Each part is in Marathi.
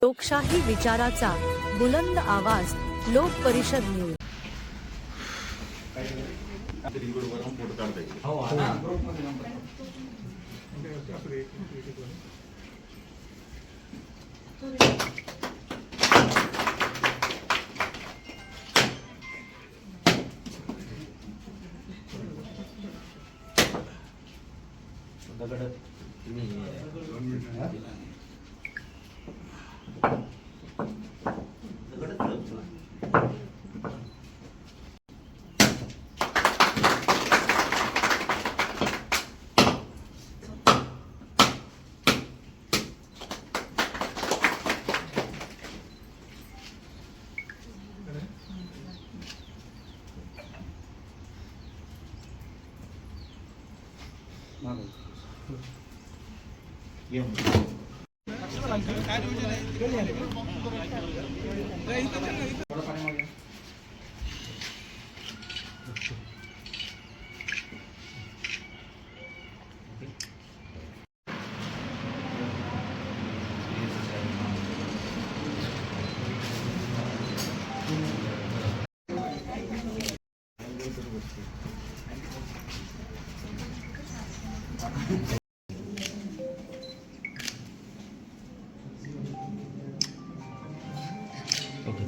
लोकशाही विचाराचा बुलंद आवाज लोक परिषद न्यूज।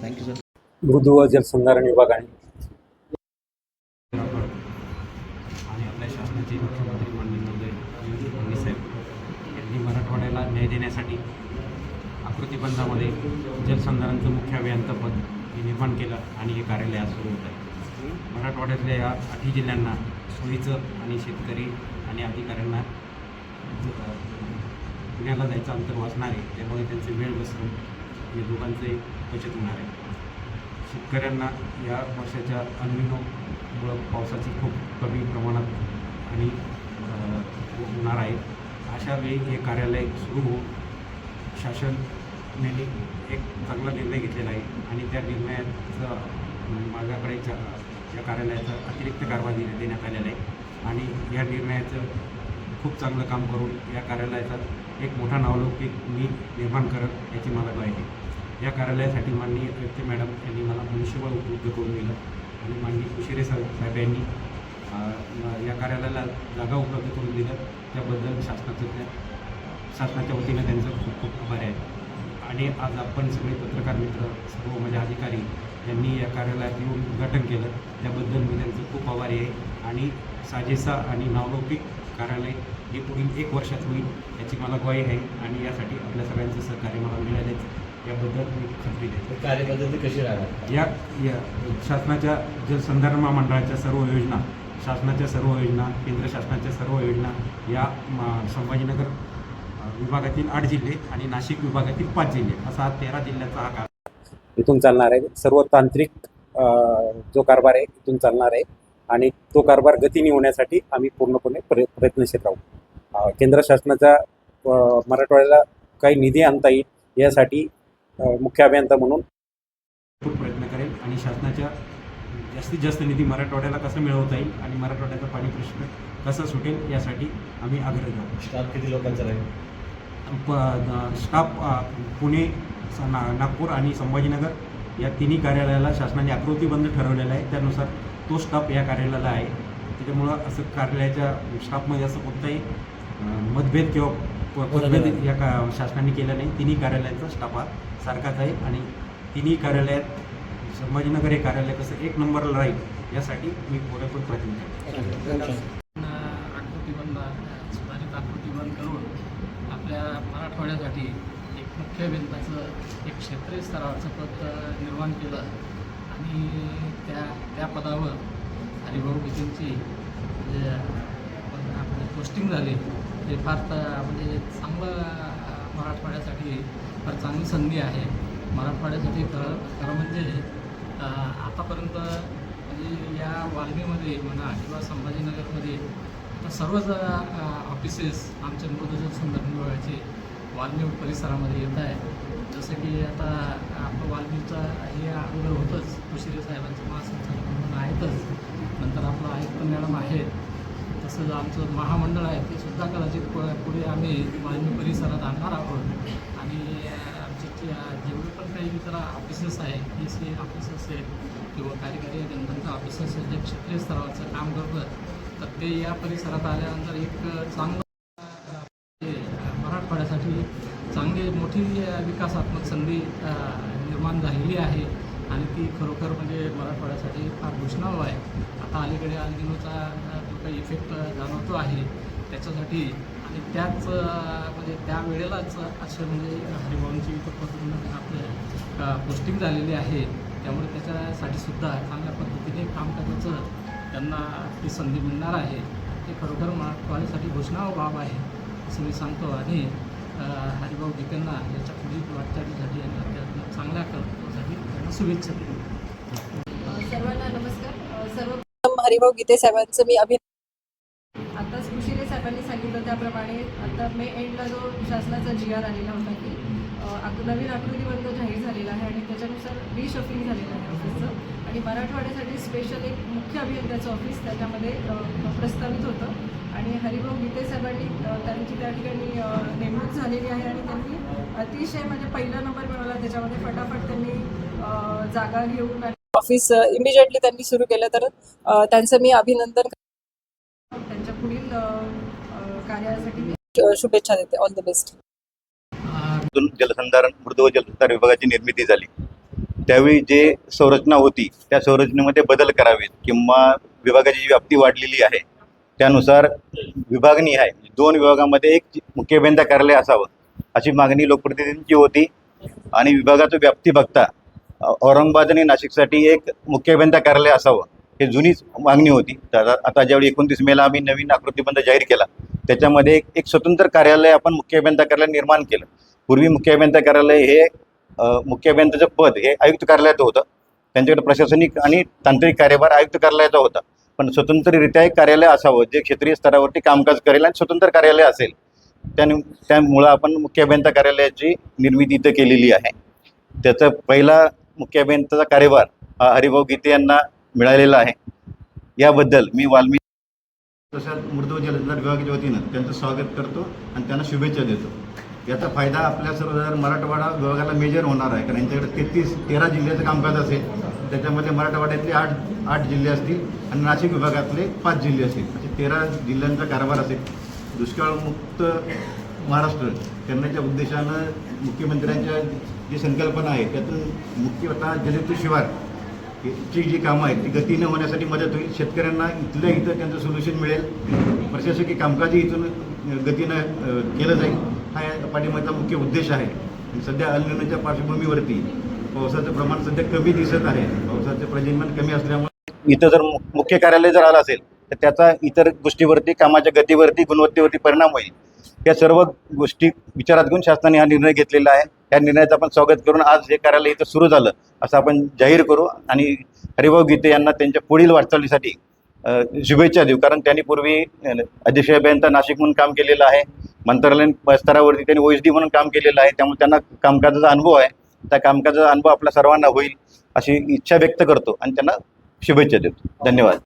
Thank you sir. मृदू व जलसंधारण विभागाने आणि आपल्या शासनाचे मुख्यमंत्री माननीय महोदय देवेंद्र फडणवीस साहेब यांनी मराठवाड्याला न्याय देण्यासाठी आकृतीबंधामध्ये जलसंधारणचं मुख्य अभियंतापद हे निर्माण केलं आणि हे कार्यालय आज सुरू होत आहे। मराठवाड्यातल्या या 8 जिल्ह्यांना सोयीचं आणि शेतकरी आणि अधिकाऱ्यांना पुण्याला जायचं अंतर वाचणार आहे, त्यामुळे त्यांचे वेळ बसवून हे दोघांचे बचत होणार आहे। शेतकऱ्यांना या वर्षाच्या अल्निनोमुळं पावसाची खूप कमी प्रमाणात आणि होणार आहे। अशा वेळी हे कार्यालय सुरू होऊन शासनाने एक चांगला निर्णय घेतलेला आहे आणि त्या निर्णयाचा माझ्याकडे या कार्यालयाचा अतिरिक्त कारभार देण्यात आलेला आहे आणि या निर्णयाचं खूप चांगलं काम करून या कार्यालयाचा एक मोठा नावलौकिक मी निर्माण करत याची मला ग्वाही आहे। या कार्यालयासाठी माननीय आयुक्त मॅडम यांनी मला मनुष्यबळ उपलब्ध करून दिलं आणि माननीय कुशिरे साहेब यांनी या कार्यालयाला जागा उपलब्ध करून दिलं, त्याबद्दल शासनाच्या वतीनं त्यांचं खूप खूप आभार आहे। आणि आज आपण सगळे पत्रकार मित्र सर्व माझे अधिकारी यांनी या कार्यालयात येऊन उद्घाटन केलं, त्याबद्दल मी त्यांचं खूप आभारी आहे। आणि साजेसा आणि नावलौकिक कार्यालय हे पुढील 1 वर्षात होईल याची मला ग्वाही आहे आणि यासाठी आपल्या सगळ्यांचं सहकार्य मला मिळालेच याबद्दल मी खात्री देतो। कार्यपद्धती कशी राहणार? या शासनाच्या जलसंधारण महामंडळाच्या सर्व योजना, शासनाच्या सर्व योजना, केंद्र शासनाच्या सर्व योजना या संभाजीनगर विभागातील 8 जिल्हे आणि नाशिक विभागातील 5 जिल्हे असा 13 जिल्ह्याचा हा कारभार इथून चालणार आहे। सर्व तांत्रिक जो कारभार आहे इथून चालणार आहे आणि तो कारभार गतीने होण्यासाठी आम्ही पूर्णपणे प्रयत्नशील राहू। केंद्र शासनाचा मराठवाड्याला काही निधी आणता येईल यासाठी मुख्य अभियंता म्हणून खूप प्रयत्न करेल आणि शासनाच्या जास्तीत जास्त निधी मराठवाड्याला कसं मिळवता येईल आणि मराठवाड्याचा पाणी प्रश्न कसा सुटेल यासाठी आम्ही आग्रह घेऊ। स्टाफ किती लोकांचा राहील? स्टाफ पुणे, नागपूर आणि संभाजीनगर या तिन्ही कार्यालयाला शासनाने आकृतीबंध ठरवलेला आहे, त्यानुसार तो स्टाफ या कार्यालयाला आहे। त्याच्यामुळं असं कार्यालयाच्या स्टाफमध्ये असं कोणताही मतभेद किंवा पदभेद या शासनाने केला नाही। तिन्ही कार्यालयाचा स्टाफ हा सारखाच आहे आणि तिन्ही कार्यालयात संभाजीनगर हे कार्यालय कसं 1 नंबरला राहील यासाठी मी पुरेपूर प्रयत्न करतो। सुधारित आकृतीबंध करून आपल्या मराठवाड्यासाठी एक मुख्य अभियंताचं एक क्षेत्रीय स्तरावरचं पद निर्माण केलं आणि त्या पदावर हरिभाऊ गीतेंची जे आपली पोस्टिंग झाली ते फार म्हणजे चांगलं मराठवाड्यासाठी फार चांगली संधी आहे। मराठवाड्यासाठी खरं म्हणजे आतापर्यंत म्हणजे या वाल्मीमध्ये म्हणा किंवा संभाजीनगरमध्ये सर्वच ऑफिसेस आमच्या मृदू जलसंधारण विभागाचे वाल्मी परिसरामध्ये येत आहे। जसं की आता आपलं वाल्मीचं हे अगोदर होतंच, कुशिरे साहेबांचं महासंचालक म्हणून आहेतच, नंतर आपलं आयुक्त मॅडम आहेत, तसंच आमचं महामंडळ आहे ते सुद्धा कदाचित पुढे आम्ही वाल्मी परिसरात आणणार आहोत आणि आमची काही जरा ऑफिसेस आहे EC ऑफिस असेल किंवा कार्यकारी अभियंत्यांचं ऑफिस असेल जे क्षेत्रीय स्तरावरचं काम करतं, तर ते या परिसरात आल्यानंतर एक चांगलं मराठवाड्यासाठी चांगली मोठी विकासात्मक संधी निर्माण झालेली आहे आणि ती खरोखर म्हणजे मराठवाड्यासाठी फार घोषणावं आहे. आता अलीकडे अल्निनोचा जो काही इफेक्ट जाणवतो आहे त्याच्यासाठी आणि त्याच म्हणजे त्यावेळेलाच असं म्हणजे हरिभाऊंची इथं आपल्या पोस्टिंग झालेली आहे, त्यामुळे त्याच्यासाठी सुद्धा चांगल्या पद्धतीने काम करण्याचं त्यांना ती संधी मिळणार आहे. ते खरोखर मराठवाड्यासाठी घोषणावं बाब आहे असं मी सांगतो आणि हरिभाऊ गीतेंना याच्या पुढील वाटचालीसाठी आणि आपल्या चांगल्या कर्तृत्वासाठी त्यांना शुभेच्छा देतो. सर्वांना नमस्कार. सर्वप्रथम हरिभाऊ गीते साहेबांचं मी आताच कुशिरे साहेबांनी सांगितलं त्याप्रमाणे आता मे एंडला जो शासनाचा GR आलेला होता की नवीन आकृतीबंध जाहीर झालेला आहे आणि त्याच्यानुसार रिशफलिंग झालेलं आहे ऑफिसचं आणि मराठवाड्यासाठी स्पेशल एक मुख्य अभियंत्याचं ऑफिस त्याच्यामध्ये प्रस्तावित होतं आणि हरिभाऊ गीते साहेबांनी त्यांची त्या ठिकाणी नेमणूक झालेली आहे आणि त्यांनी अतिशय म्हणजे पहिला नंबर मिळवला. त्याच्यामध्ये फटाफट त्यांनी जागा घेऊन ऑफिस इमिजिएटली त्यांनी सुरू केलं, तर त्यांचं मी अभिनंदन त्यांच्या पुढील कार्यासाठी शुभेच्छा देते. All the best. जलसंधारण मृद व जलसंधारण विभागाची निर्मिती झाली त्यावेळी जे संरचना होती त्या संरचनेमध्ये बदल करावेत किंवा विभागाची जी व्याप्ती वाढलेली आहे त्यानुसार विभागणी आहे 2 विभागामध्ये एक मुख्य अभियंता कार्यालय असावं अशी मागणी लोकप्रतिनिधींची होती आणि विभागाची व्याप्ती बघता औरंगाबाद आणि नाशिकसाठी एक मुख्य अभियंता कार्यालय असावं हे जुनीच मागणी होती. तर आता ज्यावेळी 29 मेला आम्ही नवीन आकृतीबंध जाहीर केला त्याच्यामध्ये एक स्वतंत्र कार्यालय आपण मुख्य अभियंता कार्यालय निर्माण केलं. पूर्वी मुख्य अभियंता कार्यालय हे मुख्य अभियंत्याचं पद हे आयुक्त कार्यालयाचं होतं, त्यांच्याकडे प्रशासनिक आणि तांत्रिक कार्यभार आयुक्त कार्यालयाचा होता, पण स्वतंत्ररित्या एक कार्यालय असावं जे क्षेत्रीय स्तरावरती कामकाज करेल आणि स्वतंत्र कार्यालय असेल. त्यामुळं आपण मुख्य अभियंता कार्यालयाची निर्मिती इथं केलेली आहे. त्याचा पहिला मुख्य अभियंत्याचा कार्यभार हा हरिभाऊ गीते यांना मिळालेला आहे. याबद्दल मी वाल्मिकी प्रसाद मृद व जलसंधारण विभागाच्या वतीनं त्यांचं स्वागत करतो आणि त्यांना शुभेच्छा देतो. याचा फायदा आपल्या सर्व मराठवाडा विभागाला मेजर होणार आहे, कारण यांच्याकडे 13 जिल्ह्याचं कामकाज असेल, त्याच्यामध्ये मराठवाड्यातले 8 जिल्हे असतील आणि नाशिक विभागातले 5 जिल्हे असतील, असे 13 जिल्ह्यांचा कारभार असेल. दुष्काळमुक्त महाराष्ट्र करण्याच्या उद्देशानं मुख्यमंत्र्यांच्या जी संकल्पना आहे त्यातून मुख्यतः जलयुक्त शिवार ची जी कामं आहेत ती गतीनं होण्यासाठी मदत होईल. शेतकऱ्यांना इथल्या इथं त्यांचं सोल्युशन मिळेल. प्रशासकीय कामकाजही इथून गतीनं केलं जाईल हा या पाठिंबाचा मुख्य उद्देश आहे. आणि सध्या अल्निनोच्या पार्श्वभूमीवरती पावसाचं प्रमाण सध्या कमी दिसत आहे. पावसाचं पर्जन्यमान कमी असल्यामुळे इथं जर मुख्य कार्यालय जर आलं असेल तर त्याचा इतर गोष्टीवरती कामाच्या गतीवरती गुणवत्तेवरती परिणाम होईल. या सर्व गोष्टी विचारात घेऊन शासनाने हा निर्णय घेतलेला आहे. या निर्णयाचं आपण स्वागत करून आज हे कार्यालय इथं सुरू झालं असं आपण जाहीर करू आणि हरिभाऊ गीते यांना त्यांच्या पुढील वाटचालीसाठी शुभेच्छा देऊ. कारण त्यांनी पूर्वी अध्यक्ष अभियंता नाशिक म्हणून काम केलेलं आहे, मंत्रालयीन स्तरावरती त्यांनी OSD म्हणून काम केलेलं आहे, त्यामुळे त्यांना कामकाजाचा अनुभव आहे. त्या कामकाजाचा अनुभव आपल्या सर्वांना होईल अशी इच्छा व्यक्त करतो आणि त्यांना शुभेच्छा देतो. धन्यवाद.